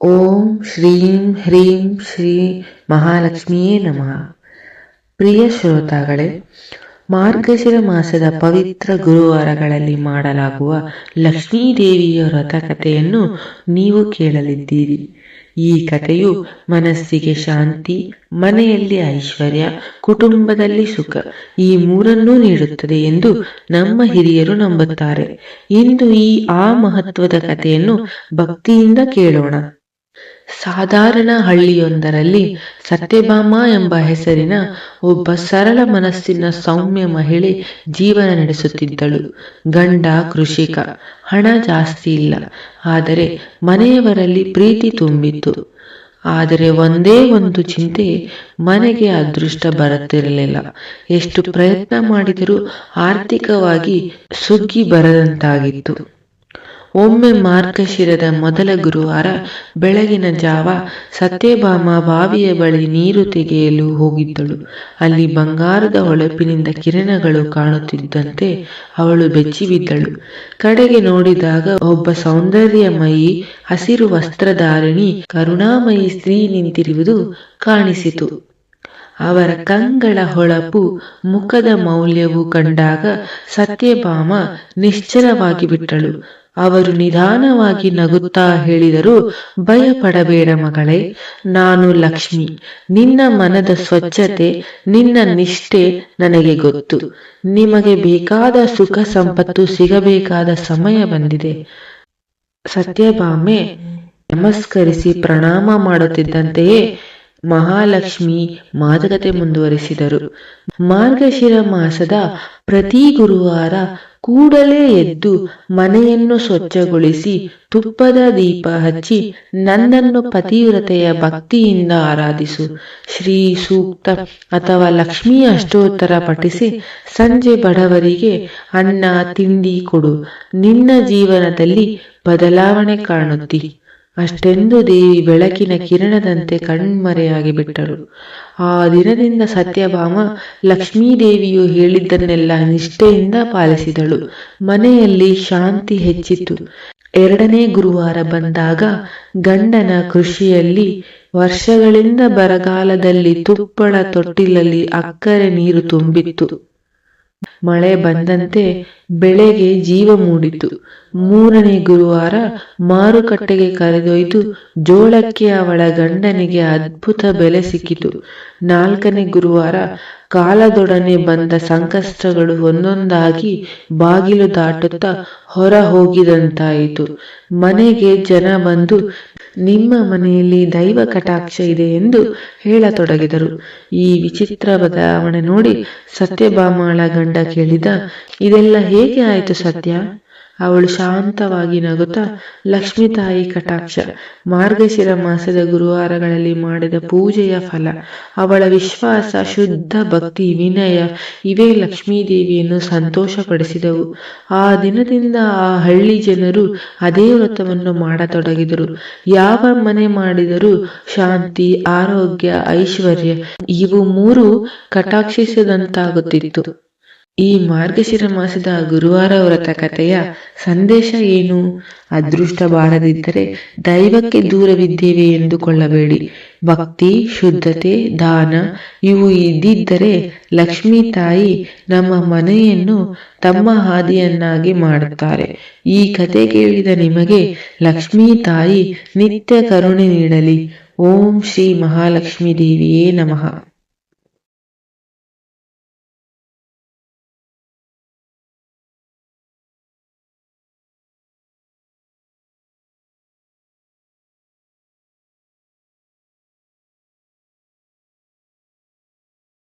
ಓಂ ಶ್ರೀಂ ಹ್ರೀಂ ಶ್ರೀ ಮಹಾಲಕ್ಷ್ಮಿಯೇ ನಮಃ. ಪ್ರಿಯ ಶ್ರೋತಾಗಳೇ, ಮಾರ್ಗಶಿರ ಮಾಸದ ಪವಿತ್ರ ಗುರುವಾರಗಳಲ್ಲಿ ಮಾಡಲಾಗುವ ಲಕ್ಷ್ಮೀದೇವಿಯ ವ್ರತ ಕಥೆಯನ್ನು ನೀವು ಕೇಳಲಿದ್ದೀರಿ. ಈ ಕಥೆಯು ಮನಸ್ಸಿಗೆ ಶಾಂತಿ, ಮನೆಯಲ್ಲಿ ಐಶ್ವರ್ಯ, ಕುಟುಂಬದಲ್ಲಿ ಸುಖ ಈ ಮೂರನ್ನೂ ನೀಡುತ್ತದೆ ಎಂದು ನಮ್ಮ ಹಿರಿಯರು ನಂಬುತ್ತಾರೆ. ಇಂದು ಆ ಮಹತ್ವದ ಕಥೆಯನ್ನು ಭಕ್ತಿಯಿಂದ ಕೇಳೋಣ. ಸಾಧಾರಣ ಹಳ್ಳಿಯೊಂದರಲ್ಲಿ ಸತ್ಯಭಾಮ ಎಂಬ ಹೆಸರಿನ ಒಬ್ಬ ಸರಳ ಮನಸ್ಸಿನ ಸೌಮ್ಯ ಮಹಿಳೆ ಜೀವನ ನಡೆಸುತ್ತಿದ್ದಳು. ಗಂಡ ಕೃಷಿಕ, ಹಣ ಜಾಸ್ತಿ ಇಲ್ಲ, ಆದರೆ ಮನೆಯವರಲ್ಲಿ ಪ್ರೀತಿ ತುಂಬಿತ್ತು. ಆದರೆ ಒಂದೇ ಒಂದು ಚಿಂತೆ, ಮನೆಗೆ ಅದೃಷ್ಟ ಬರುತ್ತಿರಲಿಲ್ಲ. ಎಷ್ಟು ಪ್ರಯತ್ನ ಮಾಡಿದರೂ ಆರ್ಥಿಕವಾಗಿ ಸುಗ್ಗಿ ಬರದಂತಾಗಿತ್ತು. ಒಮ್ಮೆ ಮಾರ್ಗಶಿರದ ಮೊದಲ ಗುರುವಾರ ಬೆಳಗಿನ ಜಾವ ಸತ್ಯಭಾಮ ಬಾವಿಯ ಬಳಿ ನೀರು ತೆಗೆಯಲು ಹೋಗಿದ್ದಳು. ಅಲ್ಲಿ ಬಂಗಾರದ ಹೊಳಪಿನಿಂದ ಕಿರಣಗಳು ಕಾಣುತ್ತಿದ್ದಂತೆ ಅವಳು ಬೆಚ್ಚಿಬಿದ್ದಳು. ಕಡೆಗೆ ನೋಡಿದಾಗ ಒಬ್ಬ ಸೌಂದರ್ಯಮಯಿ ಹಸಿರು ವಸ್ತ್ರಧಾರಿಣಿ ಕರುಣಾಮಯಿ ಸ್ತ್ರೀ ನಿಂತಿರುವುದು ಕಾಣಿಸಿತು. ಅವರ ಕಂಗಳ ಹೊಳಪು, ಮುಖದ ಮೌಲ್ಯವು ಕಂಡಾಗ ಸತ್ಯಭಾಮ ನಿಶ್ಚಲವಾಗಿ ಬಿಟ್ಟಳು. ಅವರು ನಿಧಾನವಾಗಿ ನಗುತ್ತಾ ಹೇಳಿದರು, ಭಯ ಪಡಬೇಡ ಮಗಳೇ, ನಾನು ಲಕ್ಷ್ಮಿ. ನಿನ್ನ ಮನದ ಸ್ವಚ್ಛತೆ, ನಿನ್ನ ನಿಷ್ಠೆ ನನಗೆ ಗೊತ್ತು. ನಿಮಗೆ ಬೇಕಾದ ಸುಖ ಸಂಪತ್ತು ಸಿಗಬೇಕಾದ ಸಮಯ ಬಂದಿದೆ. ಸತ್ಯಭಾಮೆ ನಮಸ್ಕರಿಸಿ ಪ್ರಣಾಮ ಮಾಡುತ್ತಿದ್ದಂತೆಯೇ ಮಹಾಲಕ್ಷ್ಮಿ ಮಾತುಕತೆ ಮುಂದುವರಿಸಿದರು. ಮಾರ್ಗಶಿರ ಮಾಸದ ಪ್ರತಿ ಗುರುವಾರ ಕೂಡಲೇ ಎದ್ದು ಮನೆಯನ್ನು ಸ್ವಚ್ಛಗೊಳಿಸಿ ತುಪ್ಪದ ದೀಪ ಹಚ್ಚಿ ನನ್ನನ್ನು ಪತಿವ್ರತೆಯ ಭಕ್ತಿಯಿಂದ ಆರಾಧಿಸು. ಶ್ರೀ ಸೂಕ್ತ ಅಥವಾ ಲಕ್ಷ್ಮೀ ಅಷ್ಟೋತ್ತರ ಪಠಿಸಿ ಸಂಜೆ ಬಡವರಿಗೆ ಅನ್ನ ತಿಂಡಿ ಕೊಡು. ನಿನ್ನ ಜೀವನದಲ್ಲಿ ಬದಲಾವಣೆ ಕಾಣುತ್ತಿ. ಅಷ್ಟೆಂದು ದೇವಿ ಬೆಳಕಿನ ಕಿರಣದಂತೆ ಕಣ್ಮರೆಯಾಗಿ ಬಿಟ್ಟರು. ಆ ದಿನದಿಂದ ಸತ್ಯಭಾಮ ಲಕ್ಷ್ಮೀದೇವಿಯು ಹೇಳಿದ್ದನ್ನೆಲ್ಲ ನಿಷ್ಠೆಯಿಂದ ಪಾಲಿಸಿದಳು. ಮನೆಯಲ್ಲಿ ಶಾಂತಿ ಹೆಚ್ಚಿತು. ಎರಡನೇ ಗುರುವಾರ ಬಂದಾಗ ಗಂಡನ ಕೃಷಿಯಲ್ಲಿ ವರ್ಷಗಳಿಂದ ಬರಗಾಲದಲ್ಲಿ ತುಪ್ಪಳ ತೊಟ್ಟಿಲಲ್ಲಿ ಅಕ್ಕರೆ ನೀರು ತುಂಬಿತ್ತು. ಮಳೆ ಬಂದಂತೆ ಬೆಳೆಗೆ ಜೀವ ಮೂಡಿತು. ಮೂರನೇ ಗುರುವಾರ ಮಾರುಕಟ್ಟೆಗೆ ಕರೆದೊಯ್ದು ಜೋಳಕ್ಕೆ ಅವಳ ಗಂಡನಿಗೆ ಅದ್ಭುತ ಬೆಲೆ ಸಿಕ್ಕಿತು. ನಾಲ್ಕನೇ ಗುರುವಾರ ಕಾಲದೊಡನೆ ಬಂದ ಸಂಕಷ್ಟಗಳು ಒಂದೊಂದಾಗಿ ಬಾಗಿಲು ದಾಟುತ್ತಾ ಹೊರ ಹೋಗಿದಂತಾಯಿತು. ಮನೆಗೆ ಜನ ಬಂದು ನಿಮ್ಮ ಮನೆಯಲ್ಲಿ ದೈವ ಕಟಾಕ್ಷ ಇದೆ ಎಂದು ಹೇಳತೊಡಗಿದರು. ಈ ವಿಚಿತ್ರ ಬದಲಾವಣೆ ನೋಡಿ ಸತ್ಯಭಾಮಳ ಗಂಡ ಕೇಳಿದ, ಇದೆಲ್ಲ ಹೇಗೆ ಆಯಿತು ಸತ್ಯ? ಅವಳು ಶಾಂತವಾಗಿ ನಗುತ್ತಾ, ಲಕ್ಷ್ಮೀ ತಾಯಿ ಕಟಾಕ್ಷ, ಮಾರ್ಗಶಿರ ಮಾಸದ ಗುರುವಾರಗಳಲ್ಲಿ ಮಾಡಿದ ಪೂಜೆಯ ಫಲ, ಅವಳ ವಿಶ್ವಾಸ, ಶುದ್ಧ ಭಕ್ತಿ, ವಿನಯ ಇವೇ ಲಕ್ಷ್ಮೀದೇವಿಯನ್ನು ಸಂತೋಷಪಡಿಸಿದವು. ಆ ದಿನದಿಂದ ಆ ಹಳ್ಳಿ ಜನರು ಅದೇ ವ್ರತವನ್ನು ಮಾಡತೊಡಗಿದರು. ಯಾವ ಮನೆ ಮಾಡಿದರೂ ಶಾಂತಿ, ಆರೋಗ್ಯ, ಐಶ್ವರ್ಯ ಇವು ಮೂರು ಕಟಾಕ್ಷಿಸಿದಂತಾಗುತ್ತಿತ್ತು. ಈ ಮಾರ್ಗಶಿರ ಮಾಸದ ಗುರುವಾರ ವ್ರತ ಕಥೆಯ ಸಂದೇಶ ಏನು? ಅದೃಷ್ಟ ಬಾರದಿದ್ದರೆ ದೈವಕ್ಕೆ ದೂರವಿದ್ದೇವೆ ಎಂದುಕೊಳ್ಳಬೇಡಿ. ಭಕ್ತಿ, ಶುದ್ಧತೆ, ದಾನ ಇವು ಇದ್ದಿದ್ದರೆ ಲಕ್ಷ್ಮೀ ತಾಯಿ ನಮ್ಮ ಮನೆಯನ್ನು ತಮ್ಮ ಹಾದಿಯನ್ನಾಗಿ ಮಾಡುತ್ತಾರೆ. ಈ ಕಥೆ ಕೇಳಿದ ನಿಮಗೆ ಲಕ್ಷ್ಮೀ ತಾಯಿ ನಿತ್ಯ ಕರುಣೆ ನೀಡಲಿ. ಓಂ ಶ್ರೀ ಮಹಾಲಕ್ಷ್ಮೀ ದೇವಿಯೇ ನಮಃ.